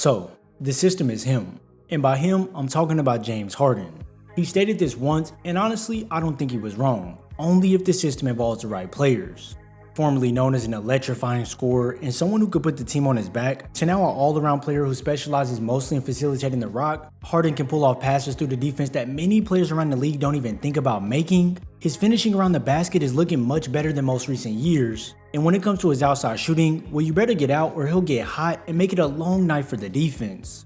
So, the system is him. And by him, I'm talking about James Harden. He stated this once, and honestly, I don't think he was wrong, only if the system involves the right players. Formerly known as an electrifying scorer and someone who could put the team on his back, to now an all-around player who specializes mostly in facilitating the rock, Harden can pull off passes through the defense that many players around the league don't even think about making. His finishing around the basket is looking much better than most recent years, and when it comes to his outside shooting, well, you better get out or he'll get hot and make it a long night for the defense.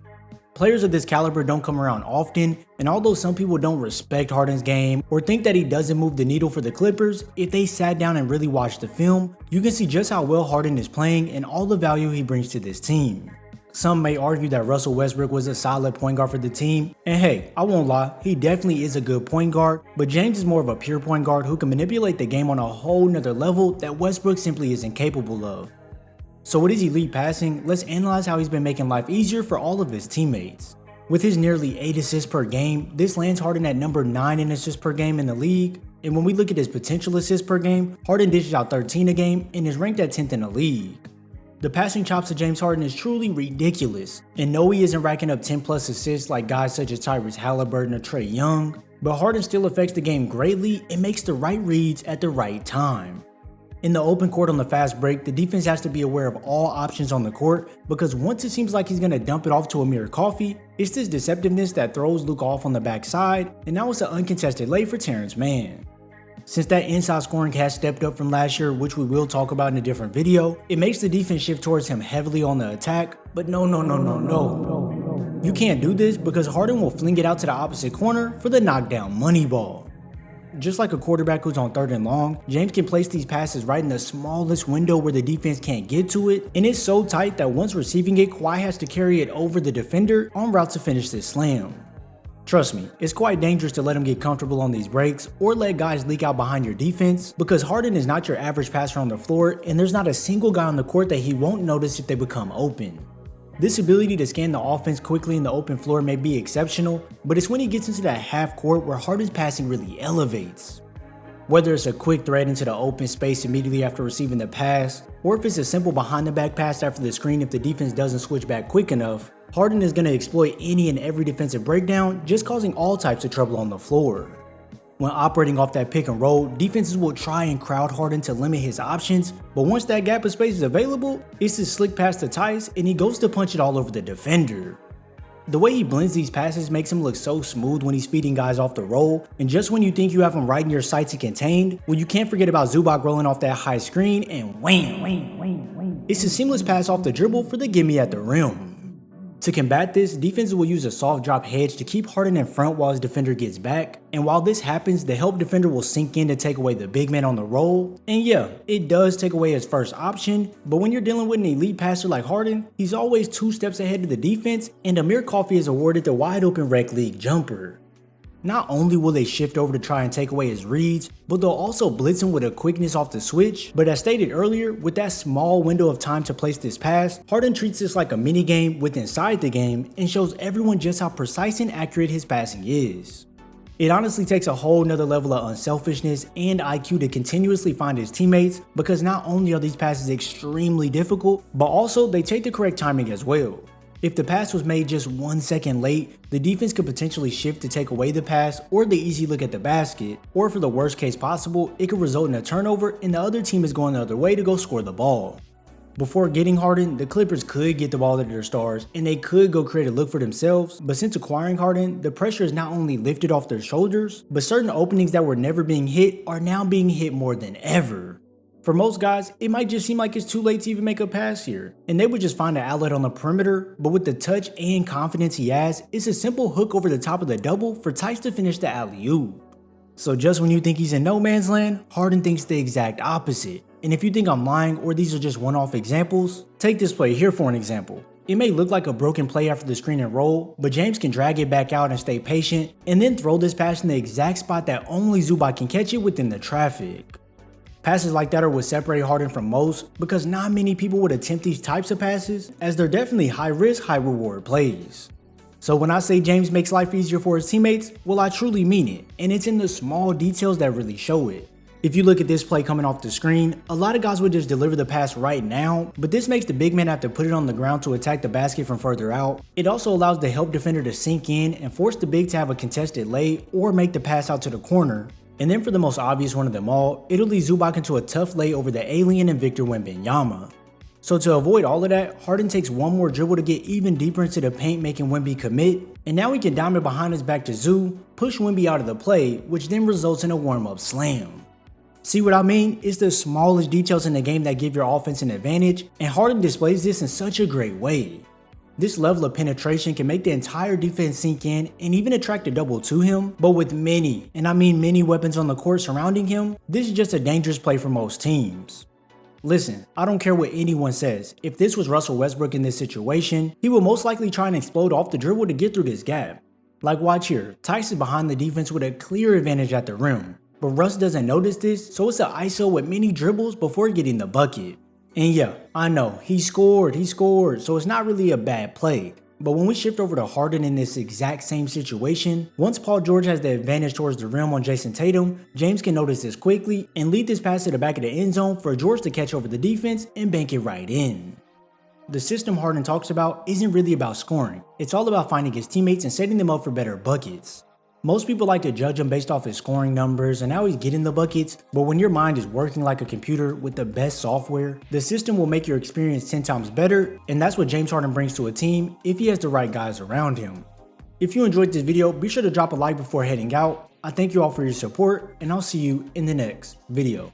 Players of this caliber don't come around often, and although some people don't respect Harden's game or think that he doesn't move the needle for the Clippers, if they sat down and really watched the film, you can see just how well Harden is playing and all the value he brings to this team. Some may argue that Russell Westbrook was a solid point guard for the team, and hey, I won't lie, he definitely is a good point guard, but James is more of a pure point guard who can manipulate the game on a whole nother level that Westbrook simply isn't capable of. So with his elite passing, let's analyze how he's been making life easier for all of his teammates. With his nearly 8 assists per game, this lands Harden at number 9 in assists per game in the league, and when we look at his potential assists per game, Harden dishes out 13 a game and is ranked at 10th in the league. The passing chops of James Harden is truly ridiculous, and no, he isn't racking up 10 plus assists like guys such as Tyrese Halliburton or Trae Young, but Harden still affects the game greatly and makes the right reads at the right time. In the open court on the fast break, the defense has to be aware of all options on the court because once it seems like he's going to dump it off to Amir Coffey, it's this deceptiveness that throws Luke off on the backside, and now it's an uncontested lay for Terrence Mann. Since that inside scoring has stepped up from last year, which we will talk about in a different video, it makes the defense shift towards him heavily on the attack, but no. You can't do this because Harden will fling it out to the opposite corner for the knockdown money ball. Just like a quarterback who's on 3rd and long, James can place these passes right in the smallest window where the defense can't get to it, and it's so tight that once receiving it, Kahwi has to carry it over the defender en route to finish this slam. Trust me, it's quite dangerous to let him get comfortable on these breaks or let guys leak out behind your defense because Harden is not your average passer on the floor, and there's not a single guy on the court that he won't notice if they become open. This ability to scan the offense quickly in the open floor may be exceptional, but it's when he gets into that half court where Harden's passing really elevates. Whether it's a quick thread into the open space immediately after receiving the pass, or if it's a simple behind the back pass after the screen if the defense doesn't switch back quick enough, Harden is going to exploit any and every defensive breakdown, just causing all types of trouble on the floor. When operating off that pick and roll, defenses will try and crowd Harden to limit his options, but once that gap of space is available, it's a slick pass to Tice and he goes to punch it all over the defender. The way he blends these passes makes him look so smooth when he's feeding guys off the roll, and just when you think you have him right in your sights and contained, well, you can't forget about Zubac rolling off that high screen and wham! It's a seamless pass off the dribble for the gimme at the rim. To combat this, defenses will use a soft drop hedge to keep Harden in front while his defender gets back, and while this happens, the help defender will sink in to take away the big man on the roll, and yeah, it does take away his first option, but when you're dealing with an elite passer like Harden, he's always 2 steps ahead of the defense, and Amir Coffey is awarded the wide open rec league jumper. Not only will they shift over to try and take away his reads, but they'll also blitz him with a quickness off the switch, but as stated earlier, with that small window of time to place this pass, Harden treats this like a mini game with inside the game and shows everyone just how precise and accurate his passing is. It honestly takes a whole nother level of unselfishness and IQ to continuously find his teammates because not only are these passes extremely difficult, but also they take the correct timing as well. If the pass was made just 1 second late, the defense could potentially shift to take away the pass or the easy look at the basket, or for the worst case possible, it could result in a turnover and the other team is going the other way to go score the ball. Before getting Harden, the Clippers could get the ball to their stars and they could go create a look for themselves, but since acquiring Harden, the pressure is not only lifted off their shoulders, but certain openings that were never being hit are now being hit more than ever. For most guys, it might just seem like it's too late to even make a pass here, and they would just find an outlet on the perimeter, but with the touch and confidence he has, it's a simple hook over the top of the double for Tice to finish the alley-oop. So just when you think he's in no man's land, Harden thinks the exact opposite. And if you think I'm lying or these are just one-off examples, take this play here for an example. It may look like a broken play after the screen and roll, but James can drag it back out and stay patient, and then throw this pass in the exact spot that only Zubac can catch it within the traffic. Passes like that are what separate Harden from most because not many people would attempt these types of passes as they're definitely high risk, high reward plays. So when I say James makes life easier for his teammates, well I truly mean it, and it's in the small details that really show it. If you look at this play coming off the screen, a lot of guys would just deliver the pass right now, but this makes the big man have to put it on the ground to attack the basket from further out. It also allows the help defender to sink in and force the big to have a contested lay or make the pass out to the corner. And then for the most obvious one of them all, it'll lead Zubac into a tough lay over the alien and Victor Wembanyama. So to avoid all of that, Harden takes one more dribble to get even deeper into the paint, making Wemby commit, and now he can dime it behind his back to Zoo, push Wemby out of the play, which then results in a warm-up slam. See what I mean? It's the smallest details in the game that give your offense an advantage, and Harden displays this in such a great way. This level of penetration can make the entire defense sink in and even attract a double to him, but with many, and I mean many weapons on the court surrounding him, this is just a dangerous play for most teams. Listen, I don't care what anyone says, if this was Russell Westbrook in this situation, he would most likely try and explode off the dribble to get through this gap. Like watch here, Tice is behind the defense with a clear advantage at the rim. But Russ doesn't notice this, so it's an ISO with many dribbles before getting the bucket. And yeah, I know, he scored, so it's not really a bad play. But when we shift over to Harden in this exact same situation, once Paul George has the advantage towards the rim on Jason Tatum, James can notice this quickly and lead this pass to the back of the end zone for George to catch over the defense and bank it right in. The system Harden talks about isn't really about scoring, it's all about finding his teammates and setting them up for better buckets. Most people like to judge him based off his scoring numbers and how he's getting the buckets, but when your mind is working like a computer with the best software, the system will make your experience 10 times better, and that's what James Harden brings to a team if he has the right guys around him. If you enjoyed this video, be sure to drop a like before heading out. I thank you all for your support, and I'll see you in the next video.